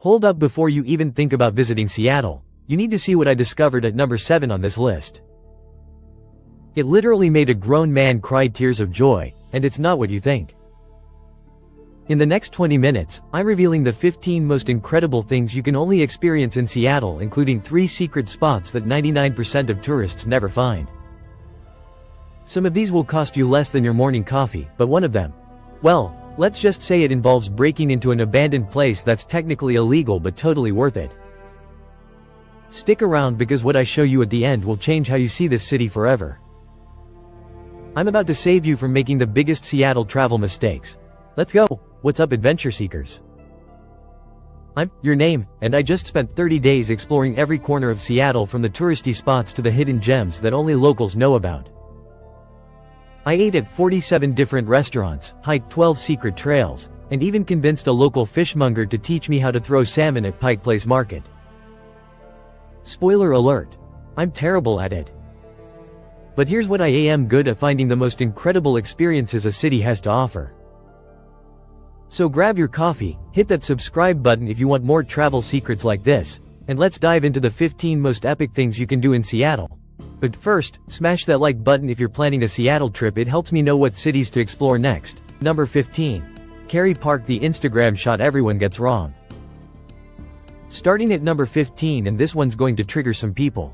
Hold up, before you even think about visiting Seattle, you need to see what I discovered at number 7 on this list. It literally made a grown man cry tears of joy, and it's not what you think. In the next 20 minutes, I'm revealing the 15 most incredible things you can only experience in Seattle, including 3 secret spots that 99% of tourists never find. Some of these will cost you less than your morning coffee, but one of them, well, let's just say it involves breaking into an abandoned place that's technically illegal but totally worth it. Stick around, because what I show you at the end will change how you see this city forever. I'm about to save you from making the biggest Seattle travel mistakes. Let's go! What's up, adventure seekers? I'm your name, and I just spent 30 days exploring every corner of Seattle, from the touristy spots to the hidden gems that only locals know about. I ate at 47 different restaurants, hiked 12 secret trails, and even convinced a local fishmonger to teach me how to throw salmon at Pike Place Market. Spoiler alert, I'm terrible at it. But here's what I am good at: finding the most incredible experiences a city has to offer. So grab your coffee, hit that subscribe button if you want more travel secrets like this, and let's dive into the 15 most epic things you can do in Seattle. But first, smash that like button if you're planning a Seattle trip. It helps me know what cities to explore next. Number 15. Kerry Park, the Instagram shot everyone gets wrong. Starting at number 15, and this one's going to trigger some people.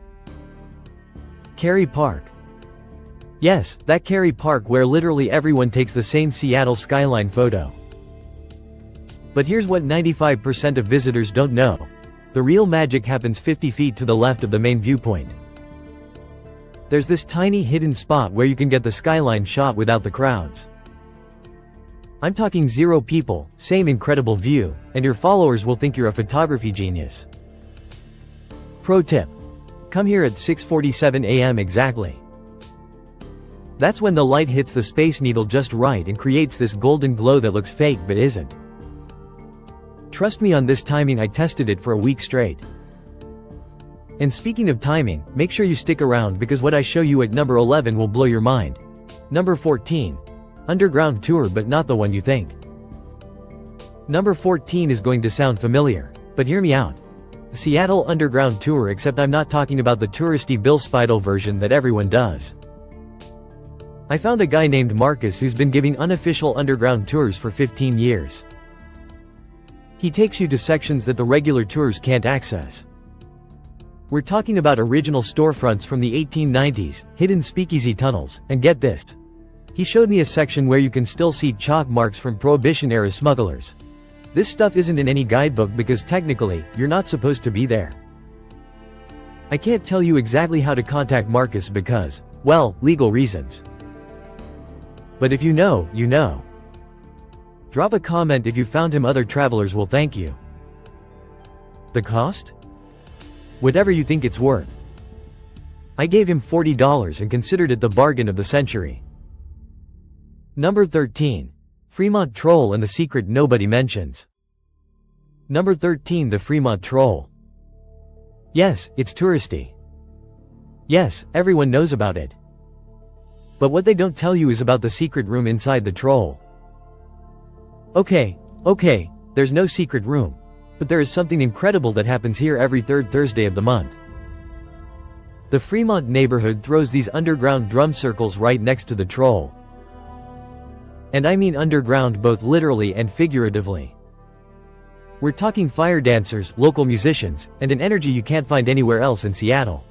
Kerry Park. Yes, that Kerry Park where literally everyone takes the same Seattle skyline photo. But here's what 95% of visitors don't know. The real magic happens 50 feet to the left of the main viewpoint. There's this tiny hidden spot where you can get the skyline shot without the crowds. I'm talking 0 people, same incredible view, and your followers will think you're a photography genius. Pro tip: come here at 6:47 a.m. exactly. That's when the light hits the Space Needle just right and creates this golden glow that looks fake but isn't. Trust me on this timing, I tested it for a week straight. And speaking of timing, make sure you stick around, because what I show you at number 11 will blow your mind. Number 14. Underground tour, but not the one you think. Number 14 is going to sound familiar, but hear me out. The Seattle Underground Tour, except I'm not talking about the touristy Bill Spidel version that everyone does. I found a guy named Marcus who's been giving unofficial underground tours for 15 years. He takes you to sections that the regular tours can't access. We're talking about original storefronts from the 1890s, hidden speakeasy tunnels, and get this. He showed me a section where you can still see chalk marks from Prohibition-era smugglers. This stuff isn't in any guidebook because technically, you're not supposed to be there. I can't tell you exactly how to contact Marcus because, well, legal reasons. But if you know, you know. Drop a comment if you found him. Other travelers will thank you. The cost? Whatever you think it's worth. I gave him $40 and considered it the bargain of the century. Number 13. Fremont Troll and the secret nobody mentions. Number 13. The Fremont Troll. Yes, it's touristy. Yes, everyone knows about it. But what they don't tell you is about the secret room inside the troll. Okay, there's no secret room. But there is something incredible that happens here every third Thursday of the month. The Fremont neighborhood throws these underground drum circles right next to the troll. And I mean underground both literally and figuratively. We're talking fire dancers, local musicians, and an energy you can't find anywhere else in Seattle.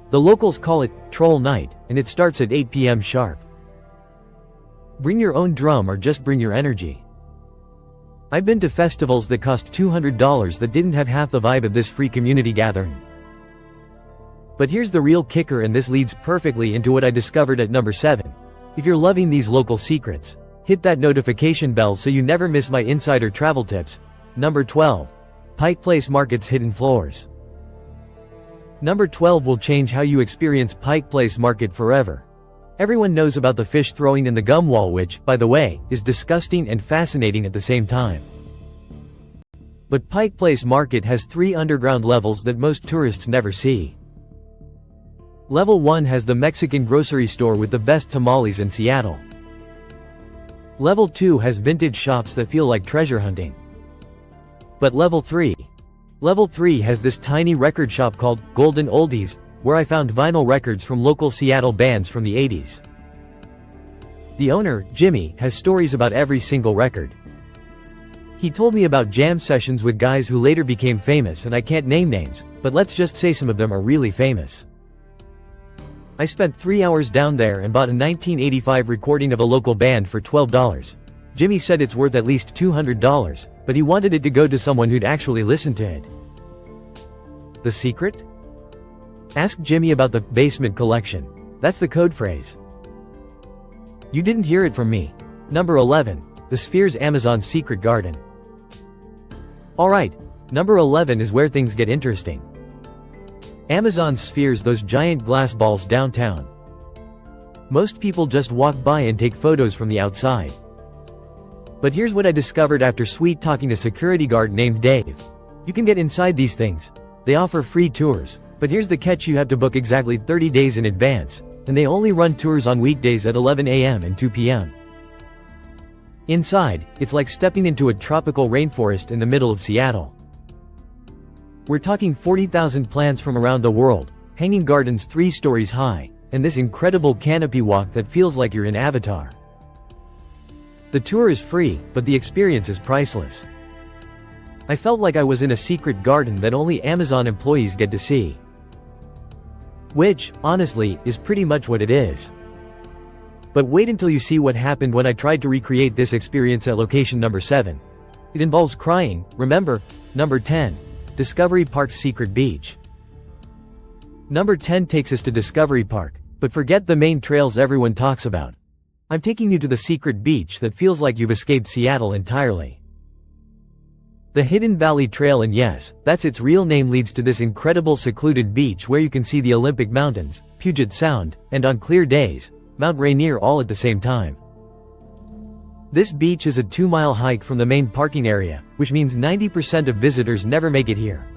The locals call it Troll Night, and it starts at 8 p.m. sharp. Bring your own drum or just bring your energy. I've been to festivals that cost $200 that didn't have half the vibe of this free community gathering. But here's the real kicker, and this leads perfectly into what I discovered at number 7. If you're loving these local secrets, hit that notification bell so you never miss my insider travel tips. Number 12. Pike Place Market's hidden floors. Number 12 will change how you experience Pike Place Market forever. Everyone knows about the fish throwing in the gum wall, which, by the way, is disgusting and fascinating at the same time. But Pike Place Market has 3 underground levels that most tourists never see. Level 1 has the Mexican grocery store with the best tamales in Seattle. Level 2 has vintage shops that feel like treasure hunting. But Level 3. Level 3 has this tiny record shop called Golden Oldies, where I found vinyl records from local Seattle bands from the 80s. The owner, Jimmy, has stories about every single record. He told me about jam sessions with guys who later became famous, and I can't name names, but let's just say some of them are really famous. I spent 3 hours down there and bought a 1985 recording of a local band for $12. Jimmy said it's worth at least $200, but he wanted it to go to someone who'd actually listen to it. The secret? Ask Jimmy about the basement collection. That's the code phrase. You didn't hear it from me. Number 11. The Sphere's Amazon Secret Garden. Alright, number 11 is where things get interesting. Amazon Spheres, those giant glass balls downtown. Most people just walk by and take photos from the outside. But here's what I discovered after sweet talking a security guard named Dave. You can get inside these things. They offer free tours, but here's the catch: you have to book exactly 30 days in advance, and they only run tours on weekdays at 11 a.m. and 2 p.m. Inside, it's like stepping into a tropical rainforest in the middle of Seattle. We're talking 40,000 plants from around the world, hanging gardens 3 stories high, and this incredible canopy walk that feels like you're in Avatar. The tour is free, but the experience is priceless. I felt like I was in a secret garden that only Amazon employees get to see. Which, honestly, is pretty much what it is. But wait until you see what happened when I tried to recreate this experience at location number 7. It involves crying, remember? Number 10. Discovery Park's Secret Beach. Number 10 takes us to Discovery Park, but forget the main trails everyone talks about. I'm taking you to the secret beach that feels like you've escaped Seattle entirely. The Hidden Valley Trail, and yes, that's its real name, leads to this incredible secluded beach where you can see the Olympic Mountains, Puget Sound, and on clear days, Mount Rainier all at the same time. This beach is a 2-mile hike from the main parking area, which means 90% of visitors never make it here.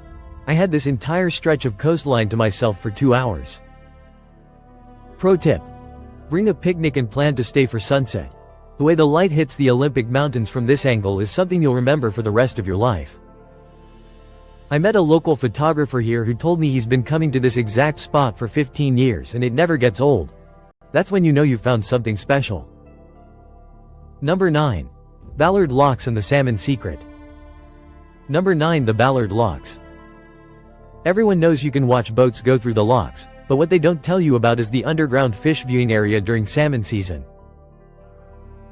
I had this entire stretch of coastline to myself for 2 hours. Pro tip: bring a picnic and plan to stay for sunset. The way the light hits the Olympic Mountains from this angle is something you'll remember for the rest of your life. I met a local photographer here who told me he's been coming to this exact spot for 15 years and it never gets old. That's when you know you've found something special. Number 9. Ballard Locks and the Salmon Secret. Number 9. The Ballard Locks. Everyone knows you can watch boats go through the locks, but what they don't tell you about is the underground fish viewing area during salmon season.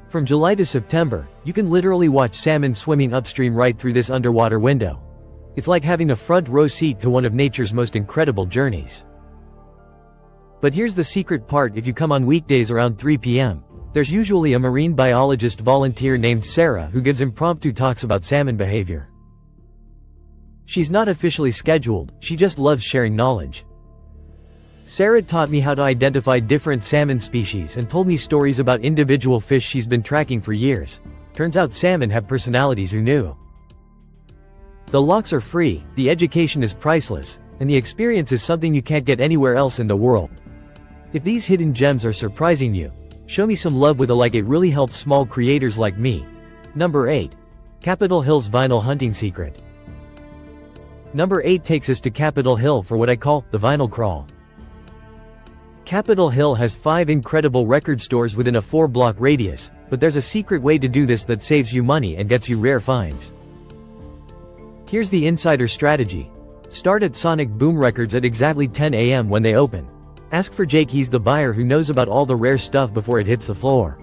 From July to September, you can literally watch salmon swimming upstream right through this underwater window. It's like having a front row seat to one of nature's most incredible journeys. But here's the secret part: if you come on weekdays around 3 p.m., there's usually a marine biologist volunteer named Sarah who gives impromptu talks about salmon behavior. She's not officially scheduled, she just loves sharing knowledge. Sarah taught me how to identify different salmon species and told me stories about individual fish she's been tracking for years. Turns out salmon have personalities. Who knew? The locks are free, the education is priceless, and the experience is something you can't get anywhere else in the world. If these hidden gems are surprising you, show me some love with a like. It really helps small creators like me. Number 8. Capitol Hill's Vinyl Hunting Secret. Number 8 takes us to Capitol Hill for what I call the vinyl crawl. Capitol Hill has 5 incredible record stores within a 4-block radius, but there's a secret way to do this that saves you money and gets you rare finds. Here's the insider strategy. Start at Sonic Boom Records at exactly 10 a.m. when they open. Ask for Jake, he's the buyer who knows about all the rare stuff before it hits the floor.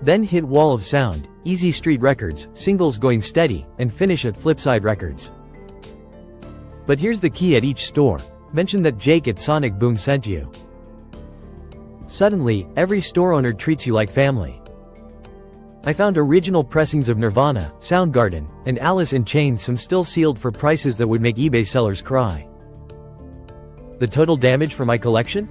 Then hit Wall of Sound, Easy Street Records, Singles Going Steady, and finish at Flipside Records. But here's the key: at each store, mention that Jake at Sonic Boom sent you. Suddenly, every store owner treats you like family. I found original pressings of Nirvana, Soundgarden, and Alice in Chains, some still sealed for prices that would make eBay sellers cry. The total damage for my collection?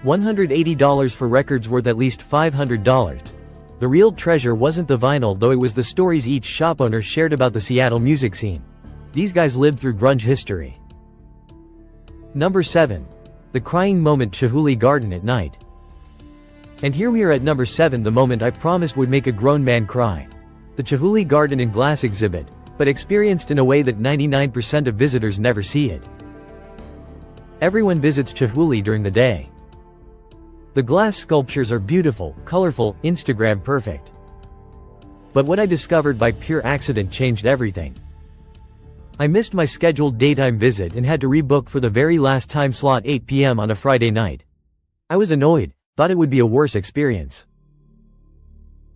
$180 for records worth at least $500. The real treasure wasn't the vinyl though, it was the stories each shop owner shared about the Seattle music scene. These guys lived through grunge history. Number 7. The Crying Moment, Chihuly Garden at Night. And here we are at number 7, the moment I promised would make a grown man cry. the Chihuly Garden in Glass exhibit, but experienced in a way that 99% of visitors never see it. Everyone visits Chihuly during the day. The glass sculptures are beautiful, colorful, Instagram perfect. But what I discovered by pure accident changed everything. I missed my scheduled daytime visit and had to rebook for the very last time slot, 8 p.m. on a Friday night. I was annoyed, thought it would be a worse experience.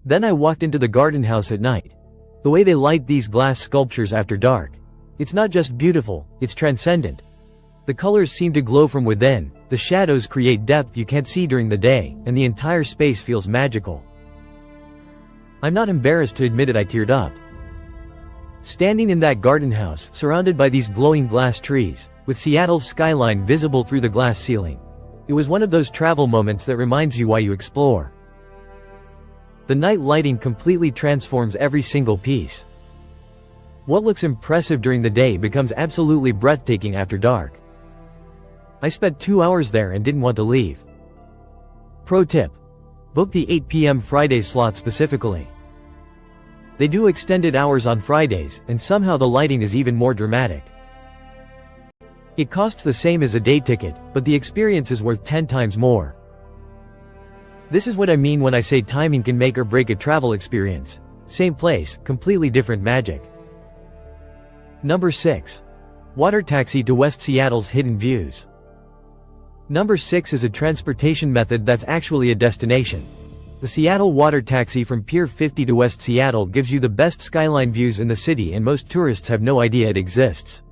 Then I walked into the garden house at night. The way they light these glass sculptures after dark. It's not just beautiful, it's transcendent. The colors seem to glow from within, the shadows create depth you can't see during the day, and the entire space feels magical. I'm not embarrassed to admit it, I teared up. Standing in that garden house, surrounded by these glowing glass trees, with Seattle's skyline visible through the glass ceiling. It was one of those travel moments that reminds you why you explore. The night lighting completely transforms every single piece. What looks impressive during the day becomes absolutely breathtaking after dark. I spent 2 hours there and didn't want to leave. Pro tip: book the 8 p.m. Friday slot specifically. They do extended hours on Fridays, and somehow the lighting is even more dramatic. It costs the same as a day ticket, but the experience is worth 10 times more. This is what I mean when I say timing can make or break a travel experience. Same place, completely different magic. Number 6. Water taxi to West Seattle's hidden views. Number 6 is a transportation method that's actually a destination. The Seattle water taxi from Pier 50 to West Seattle gives you the best skyline views in the city, and most tourists have no idea it exists.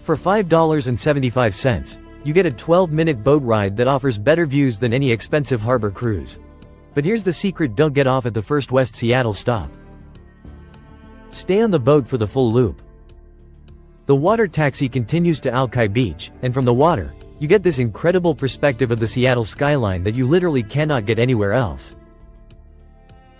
For $5.75, you get a 12-minute boat ride that offers better views than any expensive harbor cruise. But here's the secret: don't get off at the first West Seattle stop. Stay on the boat for the full loop. The water taxi continues to Alki Beach, and from the water, you get this incredible perspective of the Seattle skyline that you literally cannot get anywhere else.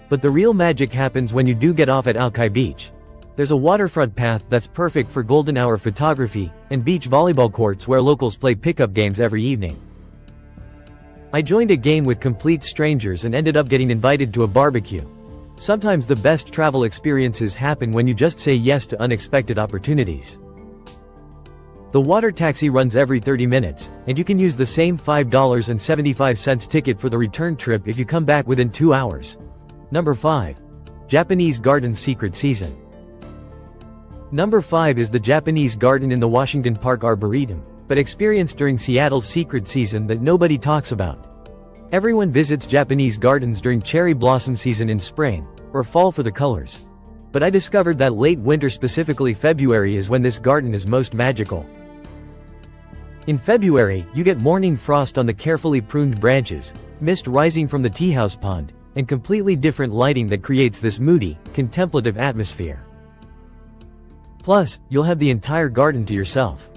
But the real magic happens when you do get off at Alki Beach. There's a waterfront path that's perfect for golden hour photography, and beach volleyball courts where locals play pickup games every evening. I joined a game with complete strangers and ended up getting invited to a barbecue. Sometimes the best travel experiences happen when you just say yes to unexpected opportunities. The water taxi runs every 30 minutes, and you can use the same $5.75 ticket for the return trip if you come back within 2 hours. Number 5. Japanese Garden Secret Season. Number 5 is the Japanese garden in the Washington Park Arboretum, but experienced during Seattle's secret season that nobody talks about. Everyone visits Japanese gardens during cherry blossom season in spring, or fall for the colors. But I discovered that late winter, specifically February, is when this garden is most magical. In February, you get morning frost on the carefully pruned branches, mist rising from the teahouse pond, and completely different lighting that creates this moody, contemplative atmosphere. Plus, you'll have the entire garden to yourself.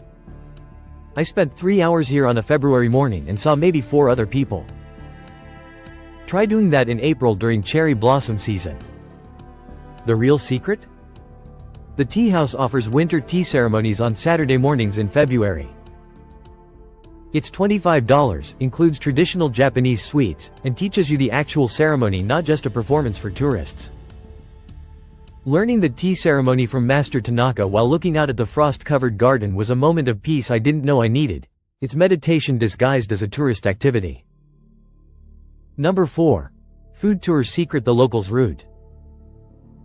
I spent 3 hours here on a February morning and saw maybe 4 other people. Try doing that in April during cherry blossom season. The real secret? The tea house offers winter tea ceremonies on Saturday mornings in February. It's $25, includes traditional Japanese sweets, and teaches you the actual ceremony, not just a performance for tourists. Learning the tea ceremony from Master Tanaka while looking out at the frost-covered garden was a moment of peace I didn't know I needed. It's meditation disguised as a tourist activity. Number 4. Food tour secret: the locals' route.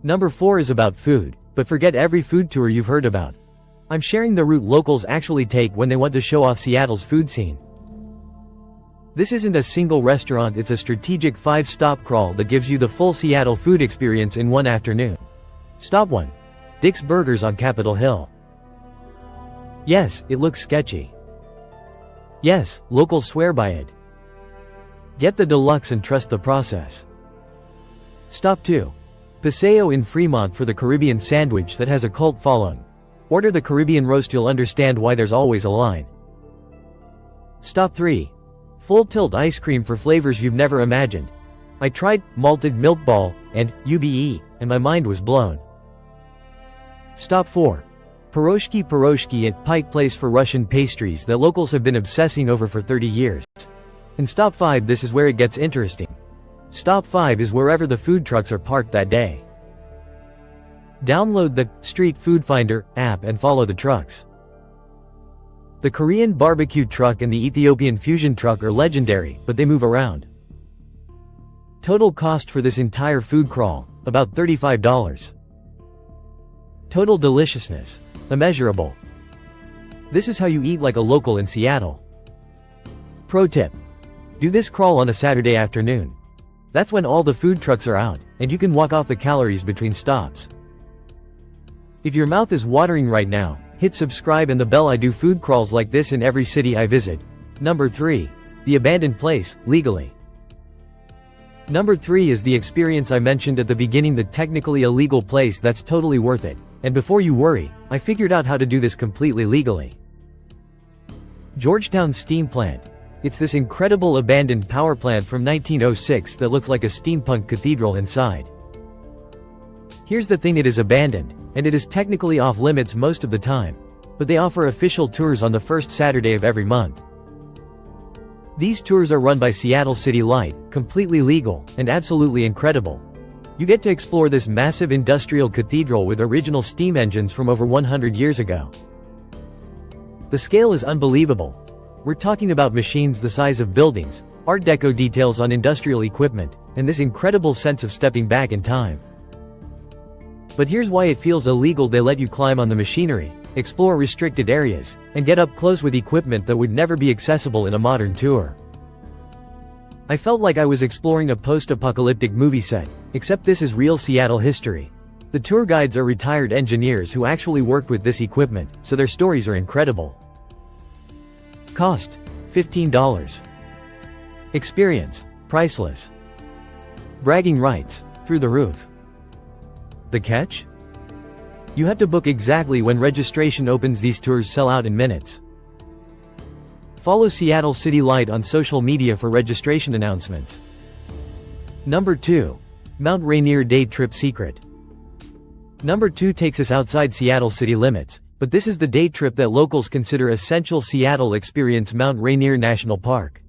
Number 4 is about food, but forget every food tour you've heard about. I'm sharing the route locals actually take when they want to show off Seattle's food scene. This isn't a single restaurant, it's a strategic 5-stop crawl that gives you the full Seattle food experience in one afternoon. Stop 1. Dick's Burgers on Capitol Hill. Yes, it looks sketchy. Yes, locals swear by it. Get the deluxe and trust the process. Stop 2. Paseo in Fremont for the Caribbean sandwich that has a cult following. Order the Caribbean roast, you'll understand why there's always a line. Stop 3. Full Tilt ice cream for flavors you've never imagined. I tried malted milk ball and UBE, and my mind was blown. Stop 4. Piroshki at Pike Place for Russian pastries that locals have been obsessing over for 30 years. And stop 5, this is where it gets interesting. Stop 5 is wherever the food trucks are parked that day. Download the Street Food Finder app and follow the trucks. The Korean barbecue truck and the Ethiopian fusion truck are legendary, but they move around. Total cost for this entire food crawl, about $35. Total deliciousness, immeasurable. This is how you eat like a local in Seattle. Pro tip: do this crawl on a Saturday afternoon. That's when all the food trucks are out, and you can walk off the calories between stops. If your mouth is watering right now, hit subscribe and the bell. I do food crawls like this in every city I visit. Number 3. The abandoned place, legally. Number 3 is the experience I mentioned at the beginning, the technically illegal place that's totally worth it. And before you worry, I figured out how to do this completely legally. Georgetown Steam Plant. It's this incredible abandoned power plant from 1906 that looks like a steampunk cathedral inside. Here's the thing: it is abandoned, and it is technically off limits most of the time, but they offer official tours on the first Saturday of every month. These tours are run by Seattle City Light, completely legal, and absolutely incredible. You get to explore this massive industrial cathedral with original steam engines from over 100 years ago. The scale is unbelievable. We're talking about machines the size of buildings, Art Deco details on industrial equipment, and this incredible sense of stepping back in time. But here's why it feels illegal: they let you climb on the machinery, explore restricted areas, and get up close with equipment that would never be accessible in a modern tour. I felt like I was exploring a post-apocalyptic movie set, except this is real Seattle history. The tour guides are retired engineers who actually worked with this equipment, so their stories are incredible. Cost: $15. Experience: priceless. Bragging rights: through the roof. The catch? You have to book exactly when registration opens. These tours sell out in minutes. Follow Seattle City Light on social media for registration announcements. Number 2. Mount Rainier Day Trip Secret. Number 2 takes us outside Seattle city limits, but this is the day trip that locals consider essential. Seattle experience: Mount Rainier National Park.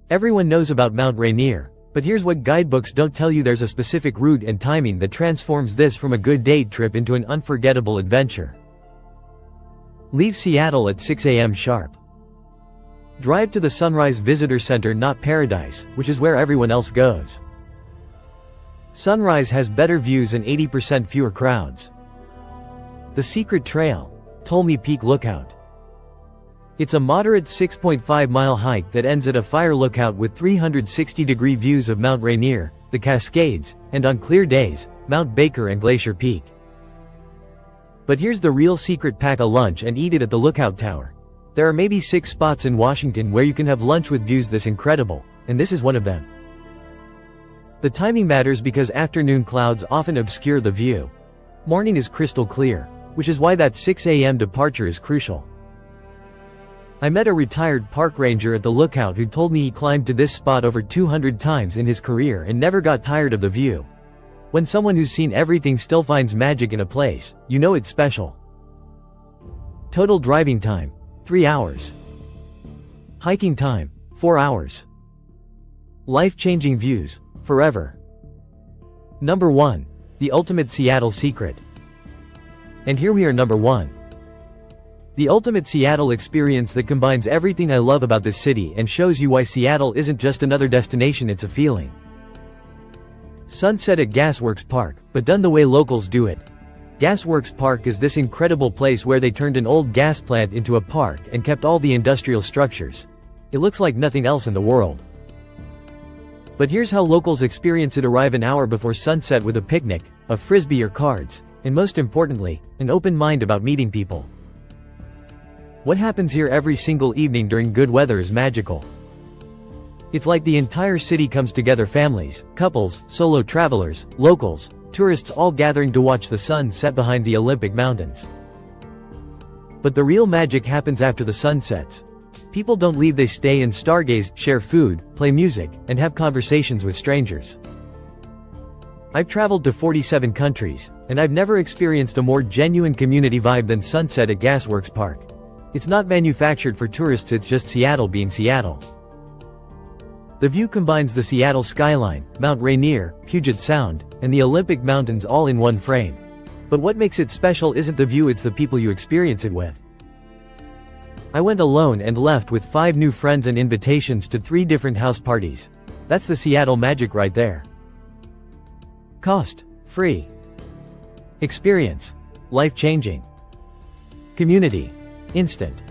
Everyone knows about Mount Rainier, but here's what guidebooks don't tell you: there's a specific route and timing that transforms this from a good day trip into an unforgettable adventure. Leave Seattle at 6 a.m. sharp. Drive to the Sunrise Visitor Center, not Paradise, which is where everyone else goes. Sunrise has better views and 80% fewer crowds. The Secret Trail, Tolmy Peak Lookout. It's a moderate 6.5-mile hike that ends at a fire lookout with 360-degree views of Mount Rainier, the Cascades, and on clear days, Mount Baker and Glacier Peak. But here's the real secret: pack a lunch and eat it at the lookout tower. There are maybe 6 spots in Washington where you can have lunch with views this incredible, and this is one of them. The timing matters because afternoon clouds often obscure the view. Morning is crystal clear, which is why that 6 a.m. departure is crucial. I met a retired park ranger at the lookout who told me he climbed to this spot over 200 times in his career and never got tired of the view. When someone who's seen everything still finds magic in a place, you know it's special. Total driving time: 3 hours. Hiking time: 4 hours. Life-changing views: forever. Number 1. The ultimate Seattle secret. And here we are, number 1. The ultimate Seattle experience that combines everything I love about this city and shows you why Seattle isn't just another destination, it's a feeling. Sunset at Gasworks Park, but done the way locals do it. Gasworks Park is this incredible place where they turned an old gas plant into a park and kept all the industrial structures. It looks like nothing else in the world. But here's how locals experience it: arrive an hour before sunset with a picnic, a frisbee or cards, and most importantly, an open mind about meeting people. What happens here every single evening during good weather is magical. It's like the entire city comes together: families, couples, solo travelers, locals, tourists, all gathering to watch the sun set behind the Olympic Mountains. But the real magic happens after the sun sets. People don't leave, they stay and stargaze, share food, play music, and have conversations with strangers. I've traveled to 47 countries, and I've never experienced a more genuine community vibe than sunset at Gasworks Park. It's not manufactured for tourists, it's just Seattle being Seattle. The view combines the Seattle skyline, Mount Rainier, Puget Sound, and the Olympic Mountains all in one frame. But what makes it special isn't the view, it's the people you experience it with. I went alone and left with 5 new friends and invitations to 3 different house parties. That's the Seattle magic right there. Cost: free. Experience: life-changing. Community: instant.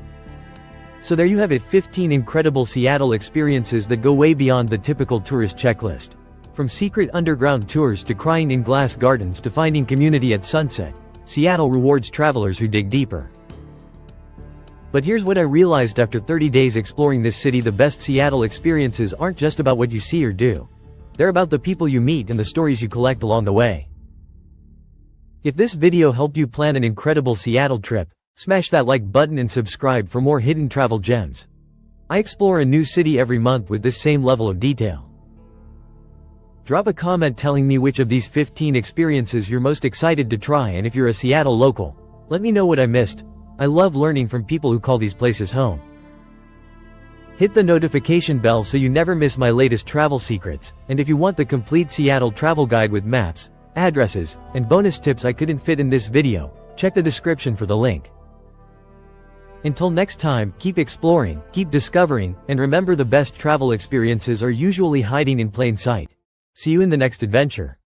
So there you have it, 15 incredible Seattle experiences that go way beyond the typical tourist checklist. From secret underground tours to crying in glass gardens to finding community at sunset, Seattle rewards travelers who dig deeper. But here's what I realized after 30 days exploring this city: the best Seattle experiences aren't just about what you see or do. They're about the people you meet and the stories you collect along the way. If this video helped you plan an incredible Seattle trip, smash that like button and subscribe for more hidden travel gems. I explore a new city every month with this same level of detail. Drop a comment telling me which of these 15 experiences you're most excited to try, and if you're a Seattle local, let me know what I missed. I love learning from people who call these places home. Hit the notification bell so you never miss my latest travel secrets, and if you want the complete Seattle travel guide with maps, addresses, and bonus tips I couldn't fit in this video, check the description for the link. Until next time, keep exploring, keep discovering, and remember, the best travel experiences are usually hiding in plain sight. See you in the next adventure.